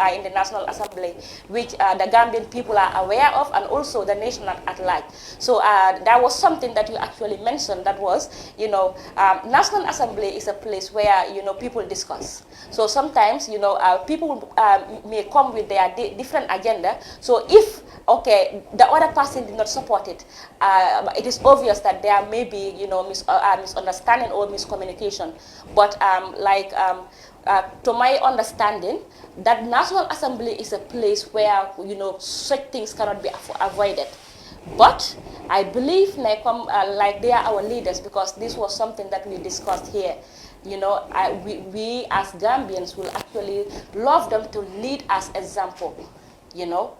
in the National Assembly, which the Gambian people are aware of, and also the nation at large. So there was something that you actually mentioned, that was, National Assembly is a place where, people discuss. So sometimes, people may come with their different agenda. So if, okay, the other person did not support it, it is obvious that there may be, misunderstanding or miscommunication. But to my understanding, that National Assembly is a place where, such things cannot be avoided. But I believe like they are our leaders, because this was something that we discussed here. We as Gambians will actually love them to lead as example.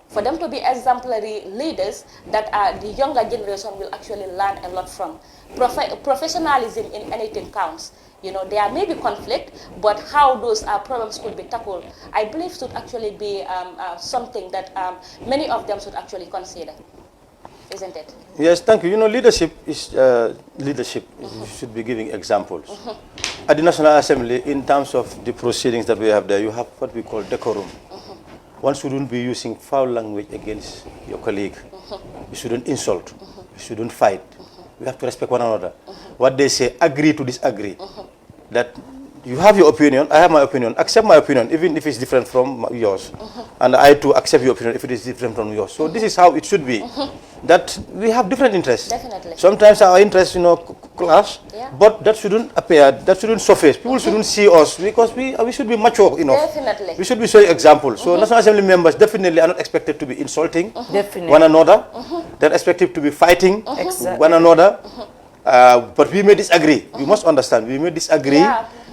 For them to be exemplary leaders that the younger generation will actually learn a lot from. Professionalism in anything counts. There may be conflict, but how those problems could be tackled, I believe should actually be something that many of them should actually consider, isn't it? Yes, thank you. Leadership is leadership. You should be giving examples. At the National Assembly, in terms of the proceedings that we have there, you have what we call decorum. One shouldn't be using foul language against your colleague. You shouldn't insult. You shouldn't fight. We have to respect one another. What they say, agree to disagree. That you have your opinion, I have my opinion. Accept my opinion, even if it's different from yours. And I too accept your opinion if it is different from yours. So this is how it should be. That we have different interests. Definitely. Sometimes our interests, clash, but that shouldn't appear, that shouldn't surface. People shouldn't see us, because we should be mature enough. Definitely. We should be showing example. So National Assembly members definitely are not expected to be insulting one another. They're expected to be fighting one another. But we may disagree. You must understand, we may disagree.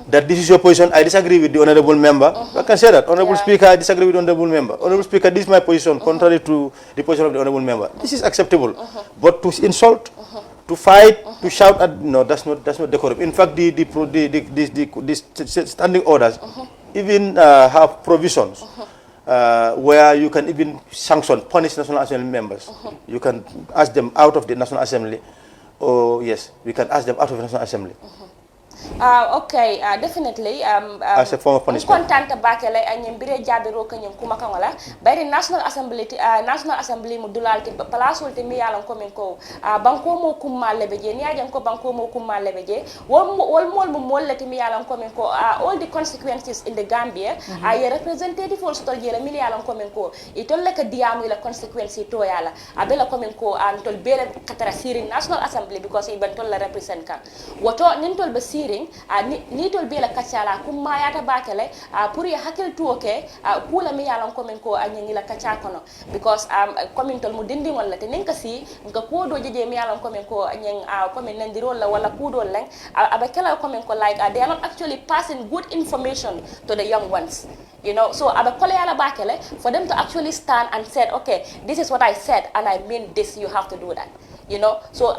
That this is your position, I disagree with the honorable member. I can say that. Honorable Speaker, I disagree with the honorable member. Honorable Speaker, this is my position, contrary to the position of the honorable member. This is acceptable. But to insult, to fight, to shout at, no, that's not decorum. In fact, the standing orders even have provisions where you can even sanction, punish National Assembly members. You can ask them out of the National Assembly. Oh yes, we can ask them out of the National Assembly. Okay, definitely. As a form of punishment. Kontanta bakele anyembire jabiro kanyum kumakangola. By the National Assembly mudulalti palasul te mi yalan komen ko banko mo kumma lebeje ni ajam ko banko mo kumma lebeje wol mol mo mollati mi yalan komen ko all the consequences in the Gambia ay representative for stol jela mi yalan komen ko itolle ka diamu la consequences to yala abela komen ko antol bele katara siri National Assembly because iban tol la represent kan woto nintol be siri ni tol bela kachala kumma yata bakele pour ya hakil tuoke kula mi yalan komen ko anyi la kacha kono because komen tol mu dindi wala te ninka si nga kodo jeje mi yalan komen ko anyi komen nandiro la wala kudo leng abakela komen ko like they are not actually passing good information to the young ones, so abakole yala bakele for them to actually stand and said, okay, this is what I said and I mean this, you have to do that. So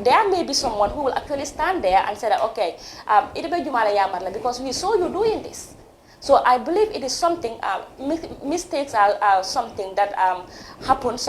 there may be someone who will actually stand there and say that, okay, because we saw you doing this. So I believe it is something, mistakes are something that happens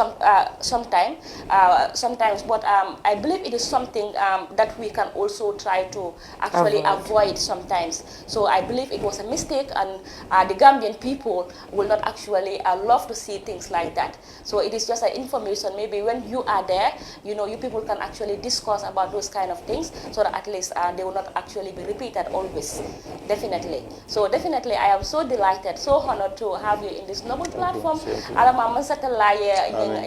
sometimes, but I believe it is something that we can also try to actually avoid sometimes. So I believe it was a mistake, and the Gambian people will not actually love to see things like that. So it is just an information. Maybe when you are there, you people can actually discuss about those kind of things, so that at least they will not actually be repeated always. Definitely. So definitely, I am so delighted, so honored to have you in this noble platform. Alama masatalaye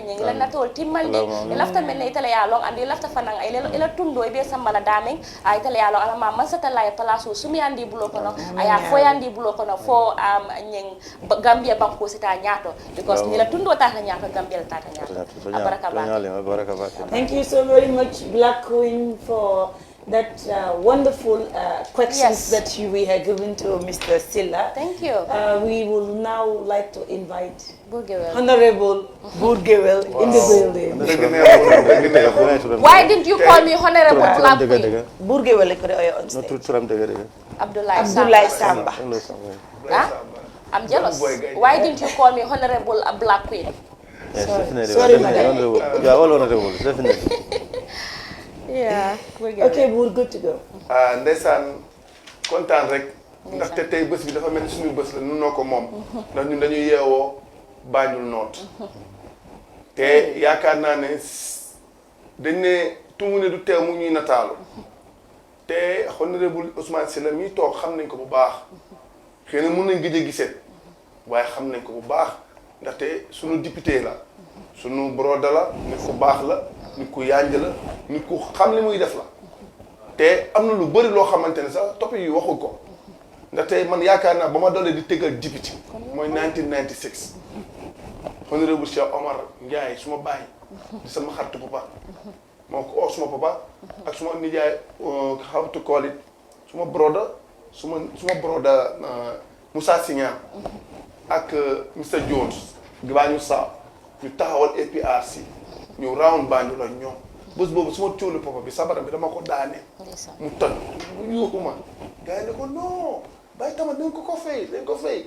nyingla na tol timmalde ilafta menne itala ya long andi ilafta fanang ila tundo be sambala daming itala ya long alama masatalaye palaso sumi andi bulo kono aya foyandi bulo kono fo nying Gambia banko sita nyato because nila tundo ta nyato Gambia ta nyato. Thank you so very much, Black Queen, for that wonderful questions that we have given to Mr. Sillah. Thank you. We will now like to invite Burgewell. Honorable Burgewell in the building. Why didn't you call me Honorable Black Queen? Burgewell on stage. Abdullah Samba. Huh? I'm jealous. Why didn't you call me Honorable Black Queen? Yes, definitely. Sorry, madam. You are all honorable, definitely. Yeah, we're good. Okay, we're good to go. Ndeysaan kontaan rek ndaxte tey bés bi dafa mel ni suñu bés la nun noo ko moom ndax ñun dañuy yeewoo Banjul North te yaakaar naa ne dañ ne tungu ne du teew mu ñuy nataalu te honorable Ousman Sillah mi toog xam nañ ko bu baax xëy na mun nañ gëj a gisee waaye xam nañ ko bu baax ndaxte suñu député la suñu broda la nit ku baax la nit ku yànj la nit ku xam li muy def la te am na lu bëri loo xamante ne sax topp yi waxu ko ndaxte man yaakaar naa ba ma doolee di tëggal député mooy 1996 honorable Cheikh Omar Ndiaye suma bàyyi di sama xaritu papa moo ko oo suma papa ak suma nijaay how to call it suma broda suma broda Moussa Signan ak Mr Jones Gibaañu Saa ñu taxawal APRC ñu round Banjul ak ñoom bés boobu suma cóolu papa bi sabaram bi dama ko daane mu toj bu yuuxu ma gars yi ne ko non bàyyi tamit dañ ko fay